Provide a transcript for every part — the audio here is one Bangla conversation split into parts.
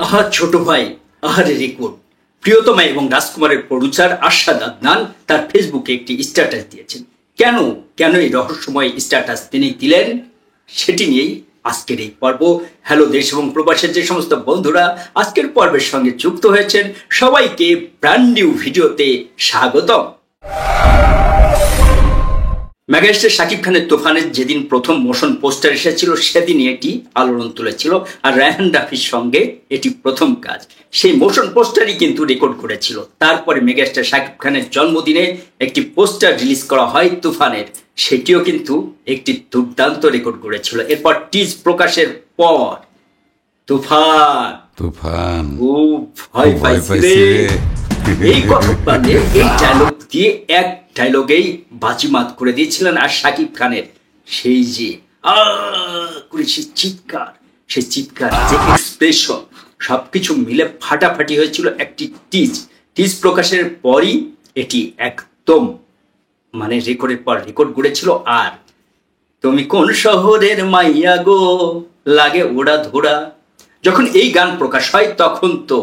আহা ছোট ভাই, আহারে রেকর্ড। প্রিয়তমা এবং রাজকুমারের প্রডিউসার আরশাদ আদনান তার ফেসবুকে একটি স্ট্যাটাস দিয়েছেন। কেন কেন এই রহস্যময় স্ট্যাটাস তিনি দিলেন, সেটি নিয়েই আজকের এই পর্ব। হ্যালো দেশ এবং প্রবাসের যে সমস্ত বন্ধুরা আজকের পর্বের সঙ্গে যুক্ত হয়েছেন, সবাইকে ব্র্যান্ড নিউ ভিডিওতে স্বাগতম। মেগাস্টার শাকিব খানের তুফানের যেদিন প্রথম মোশন পোস্টার এসেছিল সেদিনই এটি আলোড়ন তুলেছিল, আর রায়হান রাফির সঙ্গে এটি প্রথম কাজ। সেই মোশন পোস্টারই কিন্তু রেকর্ড করেছিল। তারপরে মেগাস্টার শাকিব খানের জন্মদিনে একটি পোস্টার রিলিজ করা হয় তুফানের, সেটিও কিন্তু একটি দুর্দান্ত রেকর্ড করেছিল। এরপর টিজ প্রকাশের পর তুফান তুফান খুব ভয় পাইছে এই কথা বলে এই ডায়লগ দিয়ে এক ডায়লগেই বাজিমাত করে দিয়েছিলেন। আর শাকিব খানের সেই যে করে সেই চিৎকার যে এক্সপ্রেশন সবকিছু মিলে ফাটাফাটি হয়েছিল একটি টিজ প্রকাশের পরই এটি একদম মানে রেকর্ডের পর রেকর্ড গড়েছিল। আর তুমি কোন শহরের মাইয়া গো লাগে ওড়া ধোড়া, যখন এই গান প্রকাশ হয় তখন তো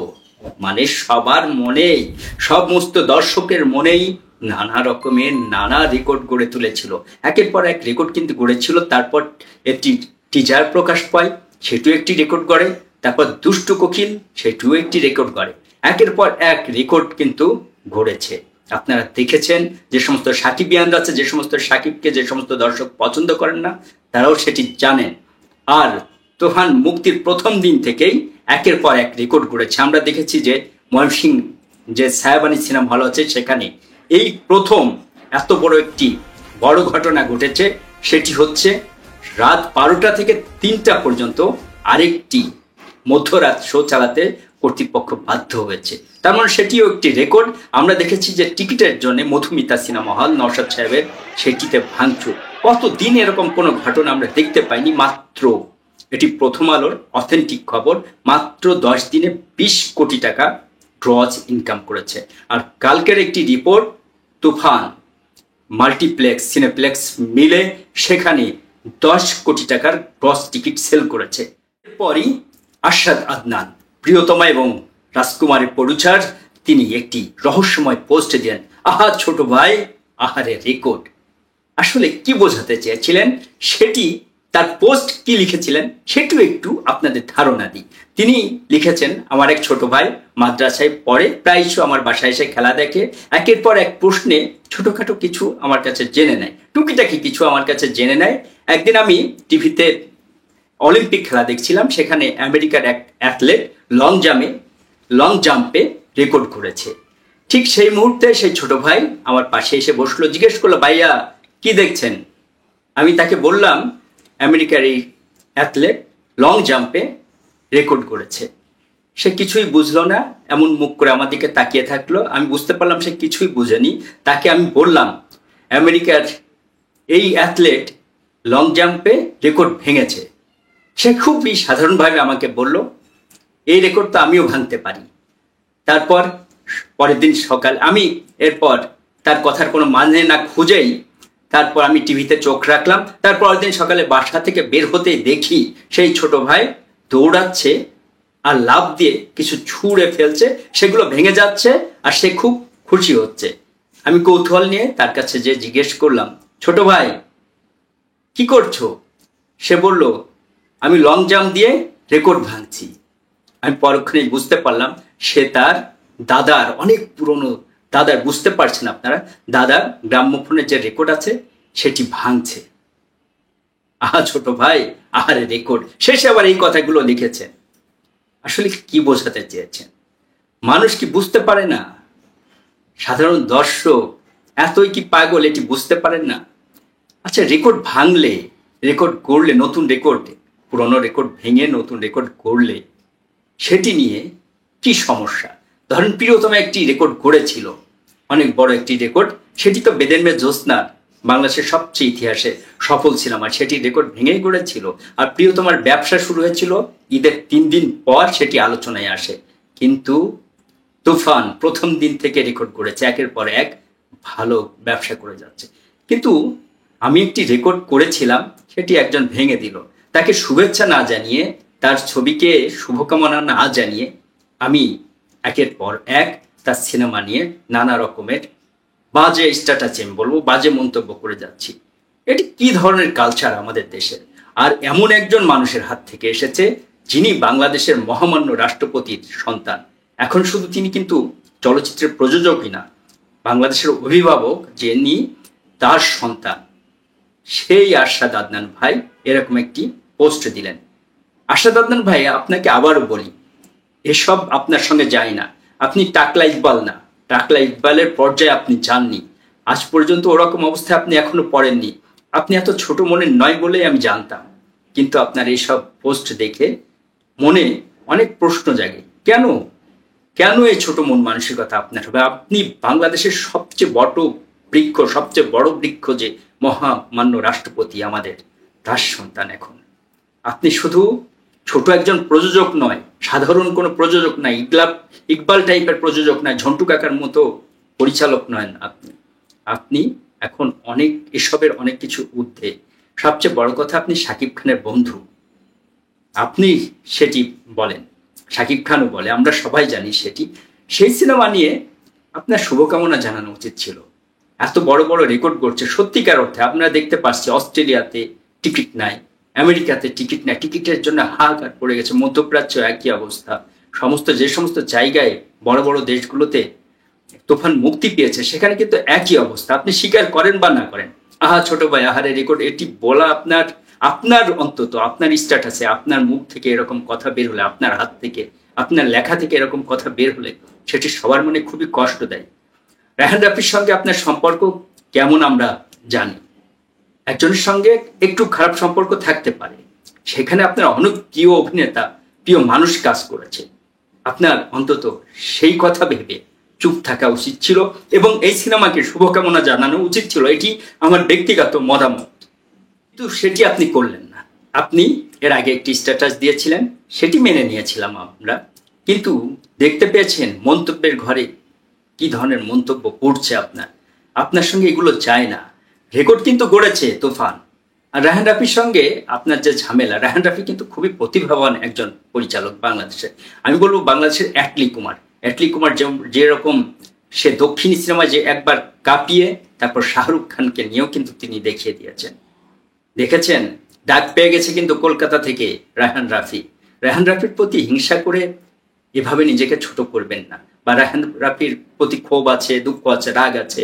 মানে সবার মনেই, সমস্ত দর্শকের মনেই নানা রকমের নানা রেকর্ড গড়ে তুলেছিল। একের পর এক রেকর্ড কিন্তু গড়েছিল। তারপর একটি টিজার প্রকাশ পায়, সেটিও একটি রেকর্ড গড়ে। তারপর দুষ্টু কোকিল, সেটিও একটি রেকর্ড গড়ে। একের পর এক রেকর্ড কিন্তু গড়েছে। আপনারা দেখেছেন যে সমস্ত সাকিবিয়ানরা আছে, যে সমস্ত সাকিবকে যে সমস্ত দর্শক পছন্দ করেন না, তারাও সেটি জানেন। আর তুফান মুক্তির প্রথম দিন থেকেই একের পর এক রেকর্ড গড়েছে। আমরা দেখেছি যে ময়মনসিংহ যে সায়াবানী সিনেমা হল আছে, সেখানে এই প্রথম এত বড় একটি বড় ঘটনা ঘটেছে। সেটি হচ্ছে রাত 12টা থেকে 3টা পর্যন্ত আরেকটি মধ্যরাত শো চালাতে কর্তৃপক্ষ বাধ্য হয়েছে। তার মানে সেটিও একটি রেকর্ড। আমরা দেখেছি যে টিকিটের জন্য মধুমিতা সিনেমা হল নওশাদ সাহেবের, সেটিতে ভাঙচুর। কতদিন এরকম কোনো ঘটনা আমরা দেখতে পাইনি। মাত্র এটি প্রথম আলোর অথেন্টিক খবর, মাত্র 10 দিনে 20 কোটি টাকা গ্রস ইনকাম করেছে। আর কালকের একটি রিপোর্ট, তুফান মাল্টিপ্লেক্স সিনেপ্লেক্স মিলে সেখানে 10 কোটি টাকার গ্রস টিকিট সেল করেছে। এরপরই আরশাদ আদনান প্রিয়তমা এবং রাজকুমারের প্রডিউসার, তিনি একটি রহস্যময় পোস্ট দিলেন। আহা ছোট ভাই, আহারে রেকর্ড। আসলে কি বোঝাতে চেয়েছিলেন, সেটি তার পোস্ট কি লিখেছিলেন সেটিও একটু আপনাদের ধারণা দিই। তিনি লিখেছেন, আমার এক ছোট ভাই মাদ্রাসায় পড়ে, প্রায়শ আমার বাসায় এসে খেলা দেখে। একের পর এক প্রশ্নে ছোটখাটো কিছু আমার কাছে জেনে নেয়, টুকিটাকি কিছু আমার কাছে জেনে নেয়। একদিন আমি টিভিতে অলিম্পিক খেলা দেখছিলাম, সেখানে আমেরিকার এক অ্যাথলেট লং জাম্পে রেকর্ড করেছে। ঠিক সেই মুহূর্তে সেই ছোট ভাই আমার পাশে এসে বসলো, জিজ্ঞেস করলো, ভাইয়া কি দেখছেন? আমি তাকে বললাম, আমেরিকার এই অ্যাথলেট লং জাম্পে রেকর্ড করেছে। সে কিছুই বুঝলো না, এমন মুখ করে আমার দিকে তাকিয়ে থাকলো। আমি বুঝতে পারলাম সে কিছুই বুঝেনি। তাকে আমি বললাম, আমেরিকার এই অ্যাথলেট লং জাম্পে রেকর্ড ভেঙেছে। সে খুবই সাধারণভাবে আমাকে বলল, এই রেকর্ড তো আমিও ভাঙতে পারি। তারপর পরের দিন সকাল আমি এরপর তার কথার কোনো মানে না খুঁজেই তারপর আমি টিভিতে চোখ রাখলাম। তারপর দিন সকালে বাসা থেকে বের হতে দেখি সেই ছোট ভাই দৌড়াচ্ছে আর লাফ দিয়ে কিছু ছুঁড়ে ফেলছে, সেগুলো ভেঙে যাচ্ছে আর সে খুব খুশি হচ্ছে। আমি কৌতূহল নিয়ে তার কাছে যে জিজ্ঞেস করলাম, ছোট ভাই কি করছো? সে বলল, আমি লং জাম্প দিয়ে রেকর্ড ভাঙছি। আমি পরক্ষণেই বুঝতে পারলাম সে তার দাদার, অনেক পুরনো দাদার, বুঝতে পারছেন আপনারা, দাদার গ্রাম্যফোনের যে রেকর্ড আছে সেটি ভাঙছে। আহা ছোট ভাই, আহারে রেকর্ড। শেষে আবার এই কথাগুলো লিখেছেন। আসলে কি বোঝাতে চেয়েছেন? মানুষ কি বুঝতে পারে না? সাধারণ দর্শক এতই কি পাগল, এটি বুঝতে পারেন না? আচ্ছা, রেকর্ড ভাঙলে, রেকর্ড গড়লে, নতুন রেকর্ড, পুরনো রেকর্ড ভেঙে নতুন রেকর্ড গড়লে সেটি নিয়ে কি সমস্যা? ধরেন প্রিয়তমা একটি রেকর্ড গড়েছিল, অনেক বড় একটি রেকর্ড, সেটি তো বেদের মেয়ে জ্যোৎস্নার বাংলাদেশের সবচেয়ে ইতিহাসে সফল সিনেমা, সেটি রেকর্ড ভেঙেই গড়েছিল। আর প্রিয়তমার ব্যবসা শুরু হয়েছিল ঈদের 3 দিন পর, সেটি আলোচনায় আসে। কিন্তু তুফান প্রথম দিন থেকে রেকর্ড করেছে, একের পর এক ভালো ব্যবসা করে যাচ্ছে। কিন্তু আমি একটি রেকর্ড করেছিলাম, সেটি একজন ভেঙে দিল। তাকে শুভেচ্ছা না জানিয়ে তার ছবিকে শুভকামনা না জানিয়ে আমি একের পর এক তার সিনেমা নিয়ে নানা রকমের বাজে স্ট্যাটাস আমি বলবো, বাজে মন্তব্য করে যাচ্ছি। এটি কি ধরনের কালচার আমাদের দেশের? আর এমন একজন মানুষের হাত থেকে এসেছে যিনি বাংলাদেশের মহামান্য রাষ্ট্রপতির সন্তান। এখন শুধু তিনি কিন্তু চলচ্চিত্রের প্রযোজকই না, বাংলাদেশের অভিভাবক যিনি তার সন্তান, সেই আরশাদ আদনান ভাই এরকম একটি পোস্ট দিলেন। আরশাদ আদনান ভাই, আপনাকে আবারও বলি, এসব আপনার সঙ্গে যায় না। আপনি টাকলা ইকবাল না, টাকলা ইকবালের পর্যায়ে আপনি যাননি। আজ পর্যন্ত ওরকম অবস্থায় আপনি এখনো পড়েননি। আপনি এত ছোট মনের নয় বলেই আমি জানতাম, কিন্তু আপনার এইসব পোস্ট দেখে মনে অনেক প্রশ্ন জাগে। কেন কেন এই ছোট মন মানসিকতা আপনার হবে? আপনি বাংলাদেশের সবচেয়ে বড় বৃক্ষ যে মহামান্য রাষ্ট্রপতি আমাদের, তার সন্তান। এখন আপনি শুধু ছোট একজন প্রযোজক নয়, সাধারণ কোনো প্রযোজক নয়, ইকবাল টাইপের প্রযোজক নয়, ঝন্টু কাকার মতো পরিচালক নয়। আপনি এখন এসবের অনেক কিছু ঊর্ধ্বে। সবচেয়ে বড় কথা, আপনি শাকিব খানের বন্ধু। আপনি সেটি বলেন, শাকিব খানও বলে, আমরা সবাই জানি সেটি। সেই সিনেমা নিয়ে আপনার শুভকামনা জানানো উচিত ছিল। এত বড় বড় রেকর্ড করছে সত্যিকার অর্থে। আপনারা দেখতে পাচ্ছি অস্ট্রেলিয়াতে টিকিট নাই, আমেরিকাতে টিকিট নাই, টিকিটের জন্য হাহাকার পড়ে গেছে। মধ্যপ্রাচ্য একই অবস্থা। যে সমস্ত জায়গায় বড় বড় দেশগুলোতে তুফান মুক্তি পেয়েছে সেখানে কিন্তু একই অবস্থা। আপনি স্বীকার করেন বা না করেন, আহা ছোট ভাই, আহারে রেকর্ড, এটি বলা আপনার অন্তত আপনার স্ট্যাটাসে আপনার মুখ থেকে এরকম কথা বের হলে, আপনার হাত থেকে, আপনার লেখা থেকে এরকম কথা বের হলে সেটি সবার মনে খুবই কষ্ট দেয়। রায়হান রাফির সঙ্গে আপনার সম্পর্ক কেমন আমরা জানি। একজনের সঙ্গে একটু খারাপ সম্পর্ক থাকতে পারে, সেখানে আপনার অনেক প্রিয় অভিনেতা, প্রিয় মানুষ কাজ করেছে। আপনার অন্তত সেই কথা ভেবে চুপ থাকা উচিত ছিল এবং এই সিনেমাকে শুভকামনা জানানো উচিত ছিল। এটি আমার ব্যক্তিগত মতামত, কিন্তু সেটি আপনি করলেন না। আপনি এর আগে একটি স্ট্যাটাস দিয়েছিলেন, সেটি মেনে নিয়েছিলাম আমরা, কিন্তু দেখতে পেয়েছেন মন্তব্যের ঘরে কি ধরনের মন্তব্য করছে আপনার সঙ্গে এগুলো যায় না। রেকর্ড কিন্তু গড়েছে তুফান। আর রায়হান রাফির সঙ্গে আপনার যে ঝামেলা, রায়হান রাফি কিন্তু খুবই প্রতিভাবান একজন পরিচালক বাংলাদেশের। আমি বলবো বাংলাদেশের অ্যাটলি কুমার যেরকম সে দক্ষিণী সিনেমায় যে একবার কাঁপিয়ে তারপর শাহরুখ খানকে নিয়েও কিন্তু তিনি দেখিয়ে দিয়েছেন। দেখেছেন, ডাক পেয়ে গেছে কিন্তু কলকাতা থেকে রায়হান রাফির প্রতি হিংসা করে এভাবে নিজেকে ছোট করবেন না। বা রায়হান রাফির প্রতি ক্ষোভ আছে, দুঃখ আছে, রাগ আছে,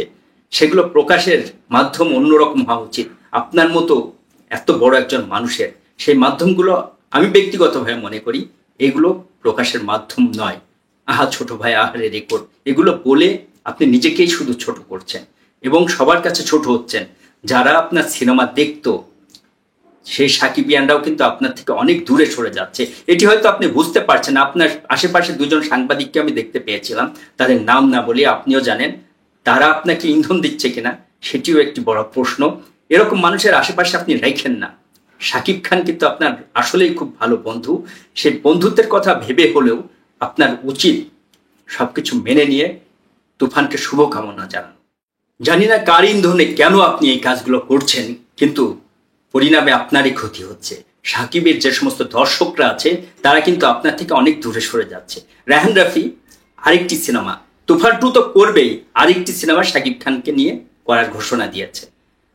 সেগুলো প্রকাশের মাধ্যম অন্যরকম হওয়া উচিত। আপনার মতো এত বড় একজন মানুষের সেই মাধ্যমগুলো আমি ব্যক্তিগতভাবে মনে করি এগুলো প্রকাশের মাধ্যম নয়। আহা ছোট ভাই, আহারে রেকর্ড, এগুলো বলে আপনি নিজেকেই শুধু ছোট করছেন এবং সবার কাছে ছোট হচ্ছেন। যারা আপনার সিনেমা দেখতো সেই সাকিবিয়ানরাও কিন্তু আপনার থেকে অনেক দূরে সরে যাচ্ছে। এটি হয়তো আপনি বুঝতে পারছেন। আপনার আশেপাশে দুজন সাংবাদিককে আমি দেখতে পেয়েছিলাম, তাদের নাম না বলে আপনিও জানেন, তারা আপনাকে ইন্ধন দিচ্ছে কিনা সেটিও একটি বড় প্রশ্ন। এরকম মানুষের আশেপাশে আপনি রাখেন না। শাকিব খান কিন্তু আপনার আসলেই খুব ভালো বন্ধু। সেই বন্ধুত্বের কথা ভেবে হলেও আপনার উচিত সবকিছু মেনে নিয়ে তুফানকে শুভকামনা জানানো। জানি না কার ইন্ধনে কেন আপনি এই কাজগুলো করছেন, কিন্তু পরিণামে আপনারই ক্ষতি হচ্ছে। সাকিবের যে সমস্ত দর্শকরা আছে তারা কিন্তু আপনার থেকে অনেক দূরে সরে যাচ্ছে। রায়হান রাফি আরেকটি সিনেমা, তুফান 2 তো করবেই, আরেকটি সিনেমা সাকিব খানকে নিয়ে করার ঘোষণা দিয়েছে।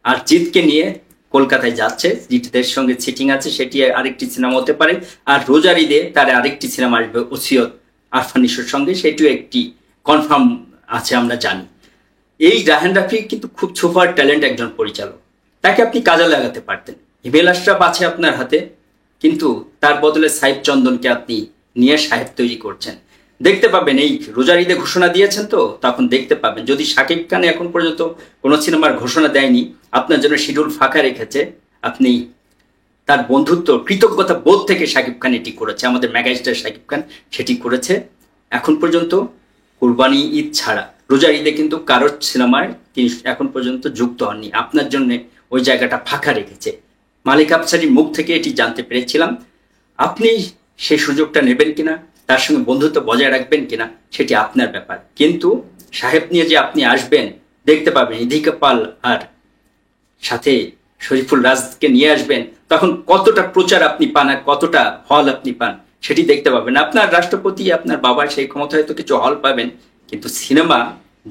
আর জিতকে নিয়ে কলকাতায় যাচ্ছে, জিতের সঙ্গে সিটিং আছে, সেটি আরেকটি সিনেমা হতে পারে। আর রোজার ঈদে তার আরেকটি সিনেমা আসবে ওসিয়ত আরফানিসের সঙ্গে, সেটিও একটি কনফার্ম আছে আমরা জানি। এই রায়হান রাফি কিন্তু খুব সুপার ট্যালেন্ট একজন পরিচালক, তাকে আপনি কাজে লাগাতে পারতেন। হিমেল আশরাফ আছে আপনার হাতে, কিন্তু তার বদলে সাহেব চন্দনকে আপনি নিয়ে সাহেব তৈরি করছেন। দেখতে পাবেন, এই রোজার ঈদে ঘোষণা দিয়েছেন তো, তখন দেখতে পাবেন। যদি শাকিব খান এখন পর্যন্ত কোনো সিনেমার ঘোষণা দেয়নি, আপনার জন্য শিডিউল ফাঁকা রেখেছে, আপনি তার বন্ধুত্ব কৃতজ্ঞতা বোধ থেকে শাকিব খান এটি করেছে, আমাদের মেগাস্টার শাকিব খান সেটি করেছে। এখন পর্যন্ত কুরবানি ঈদ ছাড়া রোজার ঈদে কিন্তু কারোর সিনেমায় তিনি এখন পর্যন্ত যুক্ত হননি। আপনার জন্য ওই জায়গাটা ফাঁকা রেখেছে। মালিক আফসারির মুখ থেকে এটি জানতে পেরেছিলাম। আপনি সেই সুযোগটা নেবেন কিনা, তার সঙ্গে বন্ধুত্ব বজায় রাখবেন কিনা, সেটি আপনার ব্যাপার। কিন্তু সাহেব নিয়ে যে আপনি আসবেন, দেখতে পাবেন ইদিকা পাল আর সাথে শরীফুল রাজকে নিয়ে আসবেন, তখন কতটা প্রচার আপনি পান আর কতটা হল আপনি পান সেটি দেখতে পাবেন। আপনার রাষ্ট্রপতি, আপনার বাবার সেই ক্ষমতা হয়তো কিছু হল পাবেন, কিন্তু সিনেমা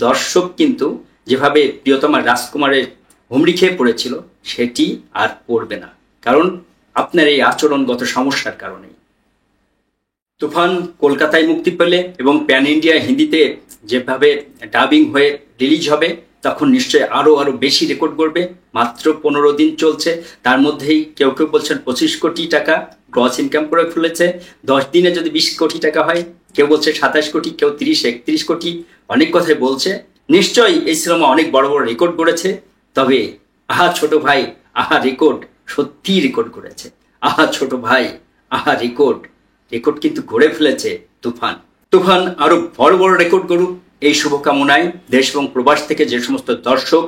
দর্শক কিন্তু যেভাবে প্রিয়তমা রাজকুমারের হুমড়ি খেয়ে পড়েছিল সেটি আর পড়বে না, কারণ আপনার এই আচরণগত সমস্যার কারণেই। তুফান কলকাতায় মুক্তি পেলে এবং প্যান ইন্ডিয়া হিন্দিতে যেভাবে ডাবিং হয়ে রিলিজ হবে, তখন নিশ্চয়ই আরো বেশি রেকর্ড করবে। মাত্র 15 দিন চলছে, তার মধ্যেই কেউ কেউ বলছেন 25 কোটি টাকা গ্রস ইনকাম করে ফেলেছে। 10 দিনে যদি 20 কোটি টাকা হয়, কেউ বলছে 27 কোটি, কেউ 30-31 কোটি, অনেক কথাই বলছে। নিশ্চয়ই এই সিনেমা অনেক বড় বড় রেকর্ড করেছে। তবে আহা ছোট ভাই, আহা রেকর্ড, সত্যি রেকর্ড করেছে। আহা ছোট ভাই, আহা রেকর্ড কিন্তু গড়ে ফেলেছে তুফান। তুফান আরো বড় বড় রেকর্ড করুক, এই শুভকামনায় দেশ এবং প্রবাস থেকে যে সমস্ত দর্শক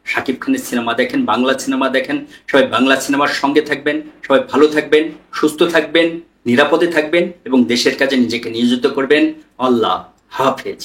শাকিব খানের সিনেমা দেখেন, বাংলা সিনেমা দেখেন, সবাই বাংলা সিনেমার সঙ্গে থাকবেন, সবাই ভালো থাকবেন, সুস্থ থাকবেন, নিরাপদে থাকবেন এবং দেশের কাজে নিজেকে নিয়োজিত করবেন। আল্লাহ হাফেজ।